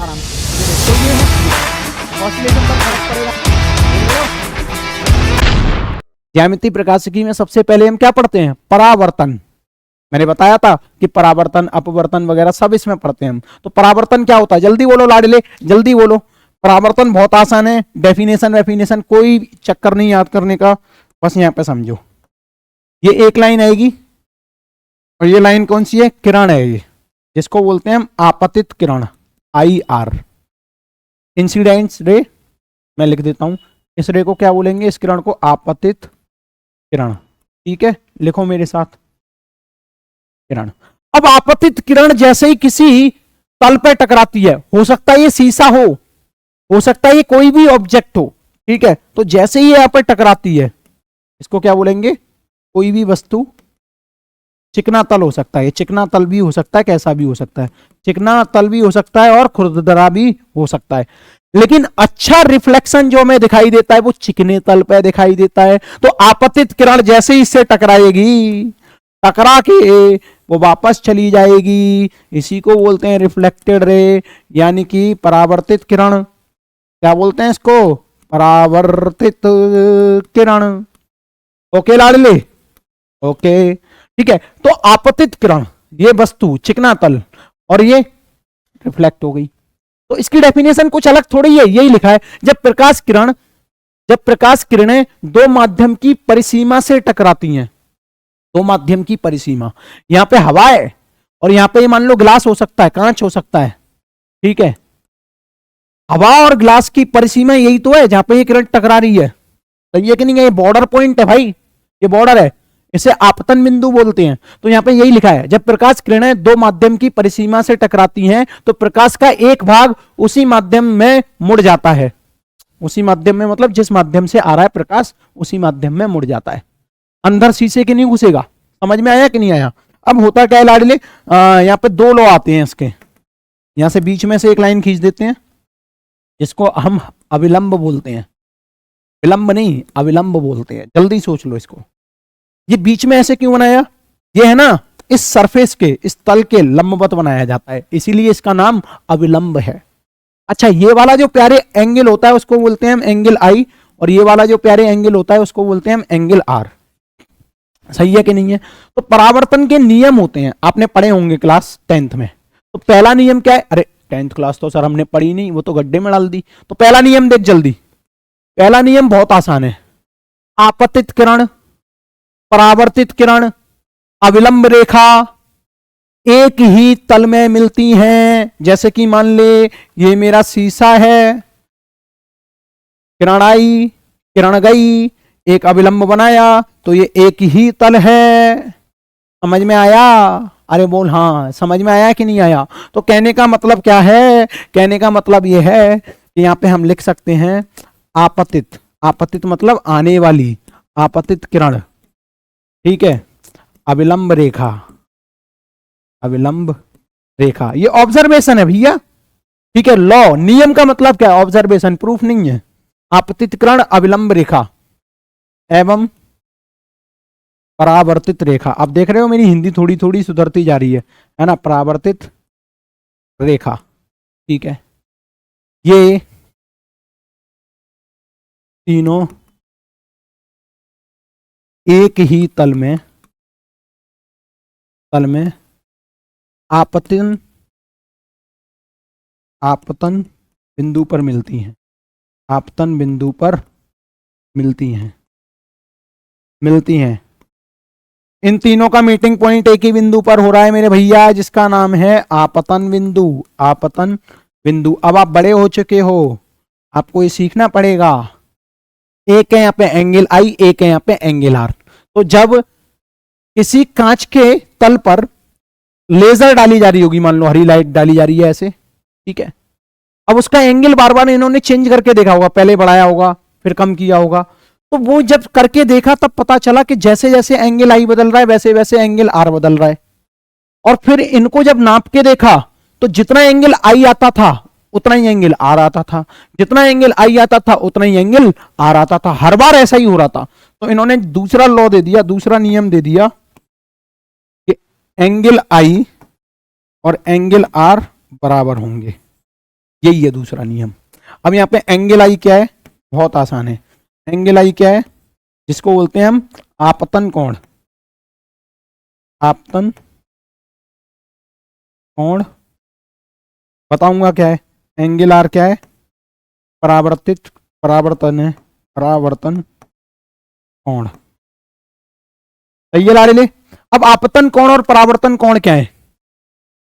आराम से। तो ये है ऑसिलेशन पर फर्क पड़ेगा। ज्यामितीय प्रकाशिकी में सबसे पहले हम क्या पढ़ते हैं? परावर्तन। मैंने बताया था कि परावर्तन अपवर्तन वगैरह सब इसमें पढ़ते हैं हम। तो परावर्तन क्या होता है? जल्दी बोलो लाडले, जल्दी बोलो। परावर्तन बहुत आसान है, डेफिनेशन वेफिनेशन कोई चक्कर नहीं याद करने का, बस यहां पे समझो। ये एक लाइन आएगी और ये लाइन कौन सी है? किरण है ये, जिसको बोलते हैं हम आपतित किरण, IR, इंसिडेंट्स रे। मैं लिख देता हूं, इस रे को क्या बोलेंगे? इस किरण को आपतित किरण। ठीक है, लिखो मेरे साथ, किरण। अब आपतित किरण जैसे ही किसी तल पर टकराती है, हो सकता है ये शीशा हो सकता है ये कोई भी ऑब्जेक्ट हो, ठीक है, तो जैसे ही यहां पर टकराती है, इसको क्या बोलेंगे? कोई भी वस्तु, चिकना तल हो सकता है, चिकना तल भी हो सकता है, कैसा भी हो सकता है, चिकना तल भी हो सकता है और खुरदरा भी हो सकता है, लेकिन अच्छा रिफ्लेक्शन जो हमें दिखाई देता है वो चिकने तल पे दिखाई देता है। तो आपतित किरण जैसे ही इससे टकराएगी, टकरा के वो वापस चली जाएगी, इसी को बोलते हैं रिफ्लेक्टेड रे, यानी कि परावर्तित किरण। क्या बोलते हैं इसको? परावर्तित किरण। ओके लाडले, ओके, ठीक है। तो आपतित किरण, ये वस्तु चिकना तल, और ये रिफ्लेक्ट हो गई। तो इसकी डेफिनेशन कुछ अलग थोड़ी है, यही लिखा है, जब प्रकाश किरणें दो माध्यम की परिसीमा से टकराती हैं, दो माध्यम की परिसीमा, यहां पे हवा है और यहां पे मान लो ग्लास हो सकता है, कांच हो सकता है, ठीक है, हवा और ग्लास की परिसीमा यही तो है जहां पे ये किरण टकरा रही है। तो ये कि नहीं है? ये बॉर्डर पॉइंट है भाई, ये बॉर्डर है, इसे आपतन बिंदु बोलते हैं। तो यहां पे यही लिखा है, जब प्रकाश किरणें दो माध्यम की परिसीमा से टकराती हैं तो प्रकाश का एक भाग उसी माध्यम में मुड़ जाता है। उसी माध्यम में मतलब जिस माध्यम से आ रहा है प्रकाश, उसी माध्यम में मुड़ जाता है, अंदर शीशे के नहीं घुसेगा। समझ में आया कि नहीं आया? अब होता क्या है लाडले, यहाँ पे दो लॉ आते हैं इसके, यहां से बीच में से एक लाइन खींच देते हैं, जिसको हम अविलंब बोलते हैं, विलंब नहीं अविलंब बोलते हैं। जल्दी सोच लो इसको, ये बीच में ऐसे क्यों बनाया? ये है ना, इस सरफेस के, इस तल के लंबवत बनाया जाता है, इसीलिए इसका नाम अविलंब है। अच्छा, ये वाला जो प्यारे एंगल होता है उसको बोलते हैं हम एंगल I, और ये वाला जो प्यारे एंगल होता है उसको बोलते हैं हम एंगल R। सही है कि नहीं है? तो परावर्तन के नियम होते हैं, आपने पढ़े होंगे क्लास 10th में। तो पहला नियम क्या है? अरे 10th क्लास तो सर हमने पढ़ी नहीं, वो तो गड्ढे में डाल दी। तो पहला नियम देख जल्दी, पहला नियम बहुत आसान है, आपतित किरण, परावर्तित किरण, अविलंब रेखा एक ही तल में मिलती हैं। जैसे कि मान ले ये मेरा शीशा है, किरण आई, किरण गई, एक अविलंब बनाया, तो ये एक ही तल है। समझ में आया? अरे बोल हाँ, समझ में आया कि नहीं आया? तो कहने का मतलब क्या है? कहने का मतलब ये है कि यहां पे हम लिख सकते हैं आपतित, आपतित मतलब आने वाली, आपतित किरण, ठीक है, अविलंब रेखा, अविलंब रेखा, ये ऑब्जर्वेशन है भैया, ठीक है, लॉ, नियम का मतलब क्या है? ऑब्जर्वेशन, प्रूफ नहीं है। आपतित किरण, अविलंब रेखा एवं परावर्तित रेखा। अब देख रहे हो मेरी हिंदी थोड़ी थोड़ी सुधरती जा रही है ना? परावर्तित रेखा, ठीक है, ये तीनों एक ही तल में आपतन बिंदु पर मिलती हैं, आपतन बिंदु पर मिलती हैं। इन तीनों का मीटिंग पॉइंट एक ही बिंदु पर हो रहा है मेरे भैया, जिसका नाम है आपतन बिंदु, आपतन बिंदु। अब आप बड़े हो चुके हो, आपको ये सीखना पड़ेगा। एक है यहाँ पे एंगल I, एक है यहाँ पे एंगल R। तो जब किसी कांच के तल पर लेजर डाली जा रही होगी, मान लो हरी लाइट डाली जा रही है ऐसे, ठीक है, अब उसका एंगल बार बार इन्होंने चेंज करके देखा होगा, पहले बढ़ाया होगा फिर कम किया होगा, तो वो जब करके देखा तब पता चला कि जैसे जैसे एंगल I बदल रहा है वैसे वैसे एंगल R बदल रहा है। और फिर इनको जब नाप के देखा तो जितना एंगल I आता था उतना ही एंगल R आता था, जितना एंगल I आता था उतना ही एंगल R आता था, हर बार ऐसा ही हो रहा था। तो इन्होंने दूसरा लॉ दे दिया, दूसरा नियम दे दिया कि एंगल I और एंगल R बराबर होंगे। यही है दूसरा नियम। अब यहाँ पे एंगल आई क्या है, बहुत आसान है। एंगल आई क्या है, जिसको बोलते हैं हम आपतन कोण। आपतन कोण बताऊंगा क्या है। एंगल आर क्या है, परावर्तित, परावर्तन है, परावर्तन कोण। सही है लाडले। अब आपतन कोण और परावर्तन कोण क्या है?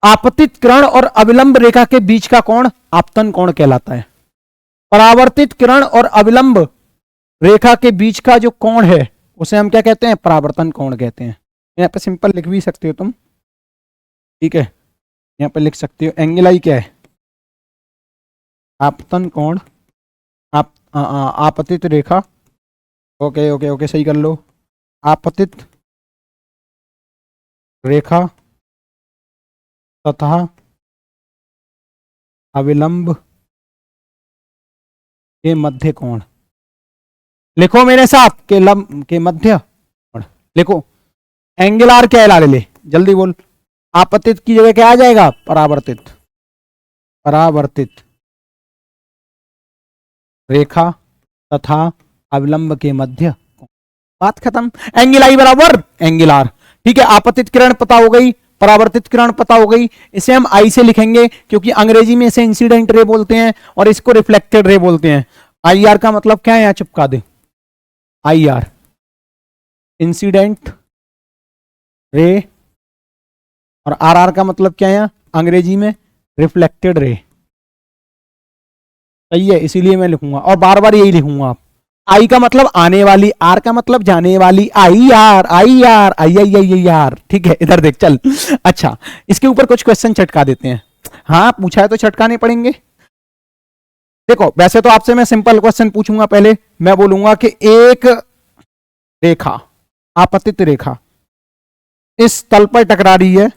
आपतित किरण और अविलंब रेखा के बीच का कोण आपतन कोण कहलाता है। परावर्तित किरण और अविलंब रेखा के बीच का जो कोण है उसे हम क्या कहते हैं? परावर्तन कोण कहते हैं। यहाँ पे सिंपल लिख भी सकते हो तुम, ठीक है, यहाँ पे लिख सकते हो एंगल आई क्या है, आपतन कोण, आप आपतित रेखा, ओके ओके ओके सही कर लो, आपतित रेखा तथा अविलंब के मध्य कोण। लिखो मेरे साथ, के लंब के मध्य कोण लिखो। एंगल आर क्या है ले, जल्दी बोल। आपतित की जगह क्या आ जाएगा? परावर्तित, परावर्तित रेखा तथा अविलंब के मध्य, बात खत्म। एंगल आई बराबर एंगल आर, ठीक है। आपतित किरण पता हो गई, परावर्तित किरण पता हो गई, इसे हम आई से लिखेंगे क्योंकि अंग्रेजी में इसे इंसिडेंट रे बोलते हैं और इसको रिफ्लेक्टेड रे बोलते हैं। आई आर का मतलब क्या है, यहां चिपका दे, आई आर इंसिडेंट रे, और आर आर का मतलब क्या है यहां अंग्रेजी में? Reflected ray. सही है, इसीलिए मैं लिखूंगा और बार बार यही लिखूंगा। आप आई का मतलब आने वाली, आर का मतलब जाने वाली, I R I R I I I I R, ठीक है। इधर देख चल। अच्छा, इसके ऊपर कुछ क्वेश्चन चटका देते हैं। हाँ पूछा है तो चटकाने पड़ेंगे। देखो वैसे तो आपसे मैं सिंपल क्वेश्चन पूछूंगा, पहले मैं बोलूंगा कि एक रेखा, आपतित रेखा इस तल पर टकरा रही है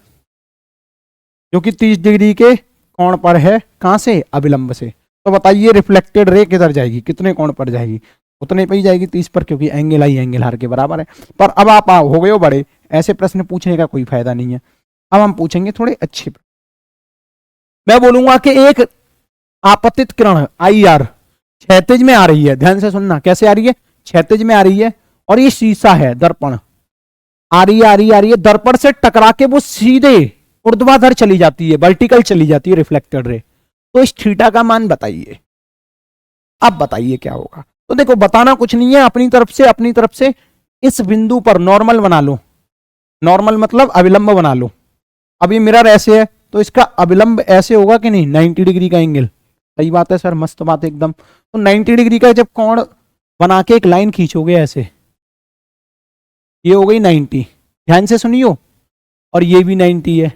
जो कि 30 डिग्री के कोण पर है, कहां से? अविलंब से। तो बताइए रिफ्लेक्टेड रे किधर जाएगी, कितने कोण पर जाएगी? उतने पे ही जाएगी, 30 पर, क्योंकि एंगल आई एंगल आर के बराबर है। पर अब आप हो गए हो बड़े, ऐसे प्रश्न पूछने का कोई फायदा नहीं है। अब हम पूछेंगे थोड़े अच्छे। मैं बोलूंगा कि एक आपतित किरण आई आर क्षैतिज में आ रही है, ध्यान से सुनना, कैसे आ रही है? क्षैतिज में आ रही है, और ये शीशा है, दर्पण, आ रही है आ रही है आ रही है, दर्पण से टकरा के वो सीधे ऊर्ध्वाधर चली जाती है, वर्टिकल चली जाती है रिफ्लेक्टेड रे। तो इस थीटा का मान बताइए। अब बताइए क्या होगा। तो देखो बताना कुछ नहीं है, अपनी तरफ से इस बिंदु पर नॉर्मल बना लो। नॉर्मल मतलब अविलंब बना लो। अब ये मिरर ऐसे है तो इसका अविलंब ऐसे होगा कि नहीं, 90 डिग्री का एंगल। सही बात है सर, मस्त बात है एकदम। तो 90 डिग्री का जब कोण बना के एक लाइन खींचोगे ऐसे, ये हो गई 90, ध्यान से सुनियो, और ये भी 90 है।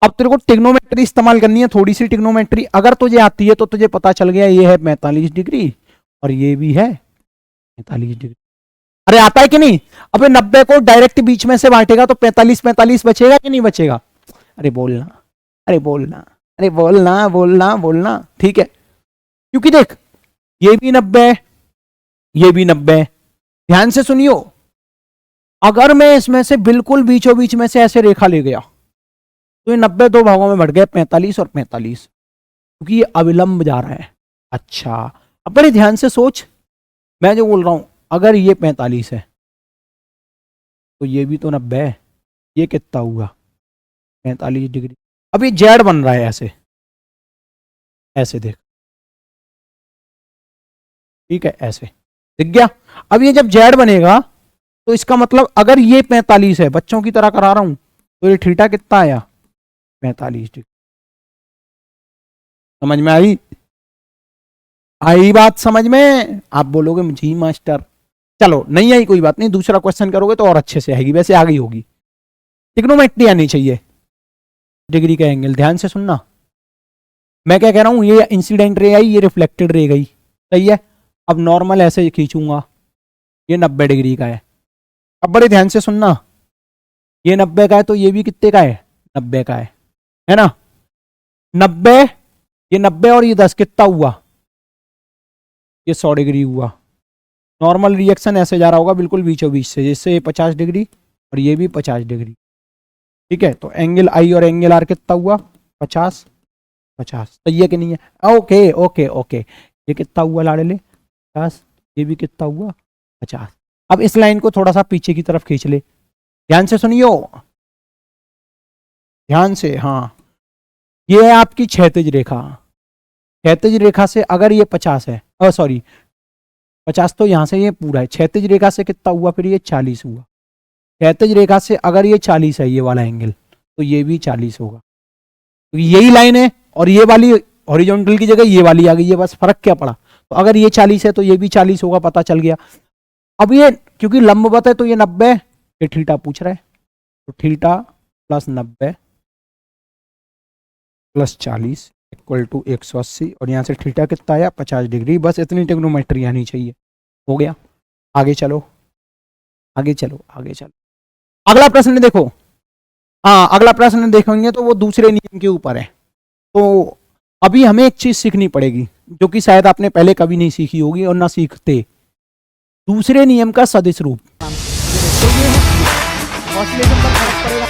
अब तेरे को टिग्नोमेट्री इस्तेमाल करनी है, थोड़ी सी टिग्नोमेट्री अगर तुझे आती है तो तुझे पता चल गया ये है 45 डिग्री और ये भी है 45 डिग्री। अरे आता है कि नहीं? अबे 90 को डायरेक्ट बीच में से बांटेगा तो 45 45 बचेगा कि नहीं बचेगा? अरे बोलना, अरे बोलना, अरे बोलना बोलना बोलना, ठीक है। क्योंकि देख ये भी 90 है, ये भी 90 है, ध्यान से सुनियो। अगर मैं इसमें से बिल्कुल बीचों बीच में से ऐसे रेखा ले गया तो ये 90 दो भागों में बढ़ गए, 45 और 45, क्योंकि ये अविलंब जा रहा है। अच्छा अब बड़े ध्यान से सोच, मैं जो बोल रहा हूं, अगर ये 45 है तो ये भी तो 90 है, ये कितना हुआ 45 डिग्री। अब ये जेड बन रहा है ऐसे, ऐसे देख, ठीक है, ऐसे दिख गया। अब ये जब जेड बनेगा तो इसका मतलब अगर ये 45 है, बच्चों की तरह करा रहा हूं, तो ये थीटा कितना आया 45 डिग्री। समझ में आई? आई बात समझ में? आप बोलोगे जी मास्टर। चलो नहीं आई कोई बात नहीं, दूसरा क्वेश्चन करोगे तो और अच्छे से आएगी, वैसे आ गई होगी। ट्रिग्नोमेट्री आनी चाहिए, डिग्री का एंगल, ध्यान से सुनना। मैं क्या कह रहा हूं, ये इंसिडेंट रे आई, ये रिफ्लेक्टेड रे गई, सही है। अब नॉर्मल ऐसे खींचूंगा, ये 90 डिग्री का है। अब बड़े ध्यान से सुनना, ये 90 का है तो ये भी कितने का है 90 का है ना। 90, ये 90 और ये 10 कितना हुआ, ये 100 डिग्री हुआ। नॉर्मल रिएक्शन ऐसे जा रहा होगा बिल्कुल बीचों बीच से, जैसे ये 50 डिग्री और ये भी 50 डिग्री, ठीक है। तो एंगल आई और एंगल आर कितना हुआ 50, 50 सही है कि नहीं है? ओके ओके ओके, ये कितना हुआ लाडले? 50, ये भी कितना हुआ? 50। अब इस लाइन को थोड़ा सा पीछे की तरफ खींच ले, ध्यान से सुनियो, ध्यान से। हाँ, ये है आपकी क्षैतिज रेखा। क्षैतिज रेखा से अगर ये 50 है, सॉरी 50 तो यहां से ये पूरा है, क्षैतिज रेखा से कितना हुआ फिर? ये 40 हुआ। क्षैतिज रेखा से अगर ये 40 है, ये वाला एंगल, तो ये भी 40 होगा। तो यही लाइन है, और ये वाली हॉरिजॉन्टल की जगह ये वाली आ गई है, बस फर्क क्या पड़ा? तो अगर ये 40 है तो ये भी 40 होगा, पता चल गया। अब ये क्योंकि लंबवत है तो ये 90, ये थीटा पूछ रहा है, तो theta plus 90 plus 40 equal to 180, और यहाँ से थीटा कितना आया? 50 डिग्री। बस इतनी ट्रिग्नोमेट्री आनी चाहिए। हो गया, आगे चलो, आगे चलो, आगे चलो। अगला प्रश्न देखो। हाँ, अगला प्रश्न देखेंगे तो वो दूसरे नियम के ऊपर है। तो अभी हमें एक चीज सीखनी पड़ेगी जो कि शायद आपने पहले कभी नहीं सीखी होगी और ना सीखते, दूसरे नियम का सदिश रूप। तो ये है, ऑसिलेशन पर फर्क पड़ेगा।